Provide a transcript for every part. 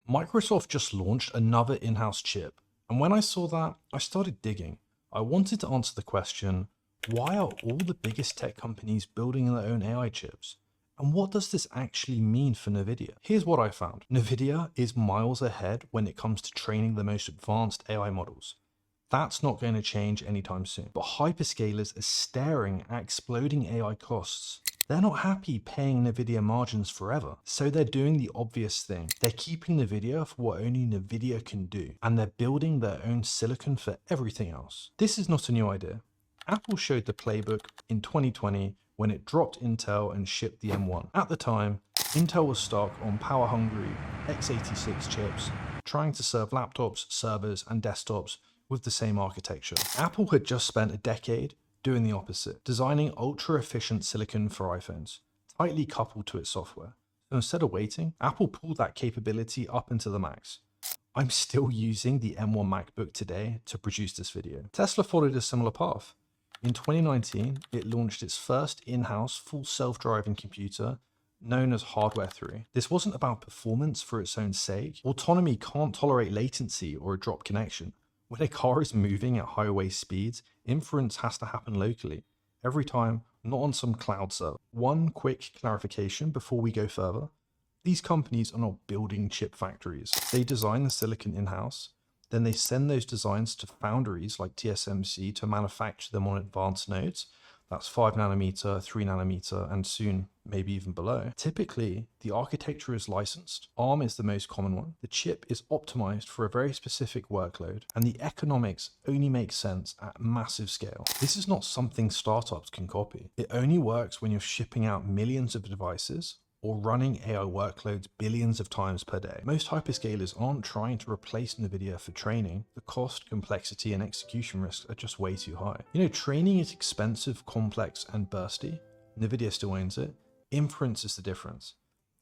Microsoft just launched another in-house chip, and when I saw that, I started digging. I wanted to answer the question, why are all the biggest tech companies building their own AI chips? And what does this actually mean for Nvidia? Here's what I found. Nvidia is miles ahead when it comes to training the most advanced AI models. That's not going to change anytime soon. But hyperscalers are staring at exploding AI costs. They're not happy paying Nvidia margins forever, so they're doing the obvious thing. They're keeping Nvidia for what only Nvidia can do, and they're building their own silicon for everything else. This is not a new idea. Apple showed the playbook in 2020 when it dropped Intel and shipped the M1. At the time, Intel was stuck on power-hungry x86 chips, trying to serve laptops, servers, and desktops with the same architecture. Apple had just spent a decade doing the opposite, designing ultra-efficient silicon for iPhones, tightly coupled to its software. So instead of waiting, Apple pulled that capability up into the max. I'm still using the M1 MacBook today to produce this video. Tesla followed a similar path. In 2019, it launched its first in-house full self-driving computer known as Hardware 3. This wasn't about performance for its own sake. Autonomy can't tolerate latency or a dropped connection. When a car is moving at highway speeds, inference has to happen locally, every time, not on some cloud server. One quick clarification before we go further. These companies are not building chip factories. They design the silicon in-house, then they send those designs to foundries like TSMC to manufacture them on advanced nodes. That's 5 nanometer, 3 nanometer, and soon maybe even below. Typically, the architecture is licensed. ARM is the most common one. The chip is optimized for a very specific workload, and the economics only make sense at massive scale. This is not something startups can copy. It only works when you're shipping out millions of devices or running AI workloads billions of times per day. Most hyperscalers aren't trying to replace Nvidia for training. The cost, complexity, and execution risks are just way too high. Training is expensive, complex, and bursty. Nvidia still owns it. Inference is the difference.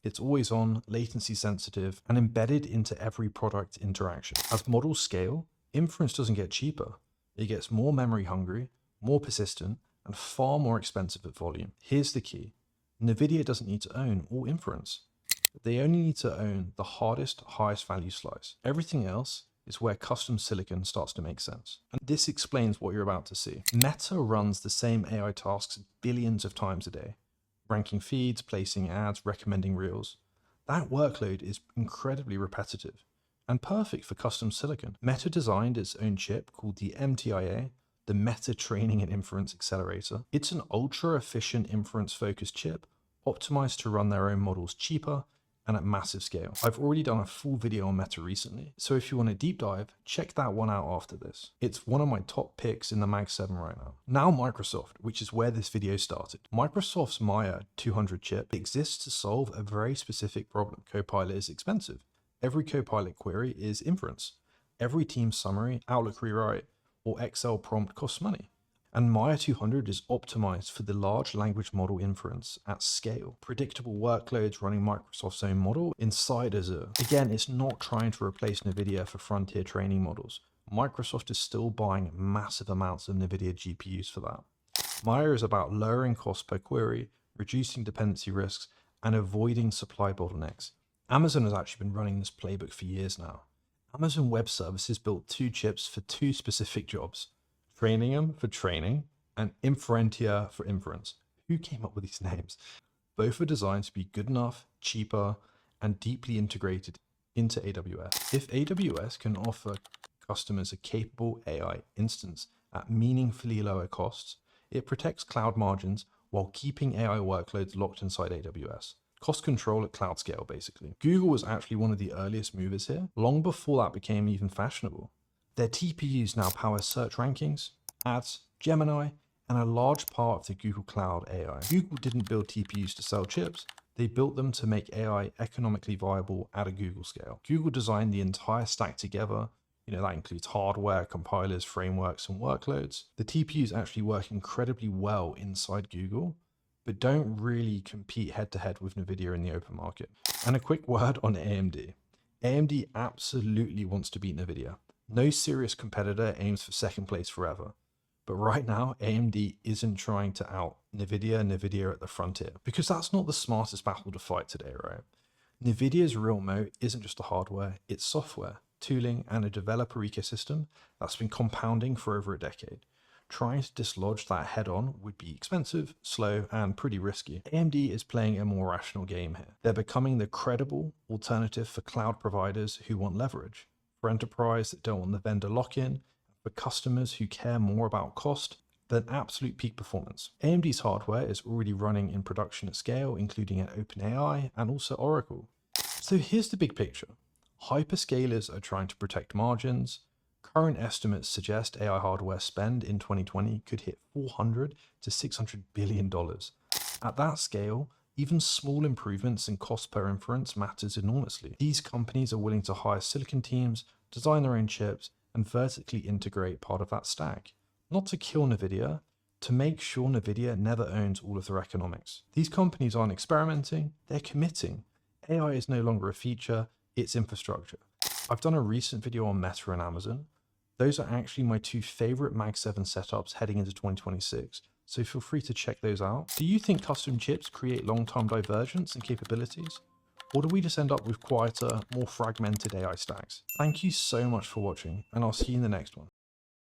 It's always on, latency sensitive, and embedded into every product interaction. As models scale, inference doesn't get cheaper. It gets more memory hungry, more persistent, and far more expensive at volume. Here's the key. Nvidia doesn't need to own all inference. They only need to own the hardest, highest value slice. Everything else is where custom silicon starts to make sense. And this explains what you're about to see. Meta runs the same AI tasks billions of times a day, ranking feeds, placing ads, recommending reels. That workload is incredibly repetitive and perfect for custom silicon. Meta designed its own chip called the MTIA, the Meta Training and Inference Accelerator. It's an ultra-efficient inference-focused chip, optimized to run their own models cheaper and at massive scale. I've already done a full video on Meta recently, so if you want a deep dive, check that one out after this. It's one of my top picks in the Mag 7 right now. Now Microsoft, which is where this video started. Microsoft's MTIA 200 chip exists to solve a very specific problem. Copilot is expensive. Every Copilot query is inference. Every team summary, Outlook rewrite, or Excel prompt costs money. And MTIA 200 is optimized for the large language model inference at scale. Predictable workloads running Microsoft's own model inside Azure. Again, it's not trying to replace Nvidia for frontier training models. Microsoft is still buying massive amounts of Nvidia GPUs for that. MTIA is about lowering cost per query, reducing dependency risks, and avoiding supply bottlenecks. Amazon has actually been running this playbook for years now. Amazon Web Services built 2 chips for 2 specific jobs. Trainium for training, and Inferentia for inference. Who came up with these names? Both are designed to be good enough, cheaper, and deeply integrated into AWS. If AWS can offer customers a capable AI instance at meaningfully lower costs, it protects cloud margins while keeping AI workloads locked inside AWS. Cost control at cloud scale, basically. Google was actually one of the earliest movers here, long before that became even fashionable. Their TPUs now power search rankings, ads, Gemini, and a large part of the Google Cloud AI. Google didn't build TPUs to sell chips. They built them to make AI economically viable at a Google scale. Google designed the entire stack together. That includes hardware, compilers, frameworks, and workloads. The TPUs actually work incredibly well inside Google, but don't really compete head-to-head with Nvidia in the open market. And a quick word on AMD. AMD absolutely wants to beat Nvidia. No serious competitor aims for second place forever. But right now, AMD isn't trying to out Nvidia at the frontier, because that's not the smartest battle to fight today, right? Nvidia's real moat isn't just the hardware, it's software, tooling, and a developer ecosystem that's been compounding for over a decade. Trying to dislodge that head on would be expensive, slow, and pretty risky. AMD is playing a more rational game here. They're becoming the credible alternative for cloud providers who want leverage, for enterprise that don't want the vendor lock-in, for customers who care more about cost than absolute peak performance. AMD's hardware is already running in production at scale, including at OpenAI and also Oracle. So here's the big picture. Hyperscalers are trying to protect margins. Current estimates suggest AI hardware spend in 2020 could hit $400 to $600 billion. At that scale, even small improvements in cost per inference matters enormously. These companies are willing to hire silicon teams, design their own chips, and vertically integrate part of that stack. Not to kill Nvidia, to make sure Nvidia never owns all of their economics. These companies aren't experimenting, they're committing. AI is no longer a feature, it's infrastructure. I've done a recent video on Meta and Amazon. Those are actually my two favorite Mag 7 setups heading into 2026, so feel free to check those out. Do you think custom chips create long-term divergence and capabilities? Or do we just end up with quieter, more fragmented AI stacks? Thank you so much for watching, and I'll see you in the next one.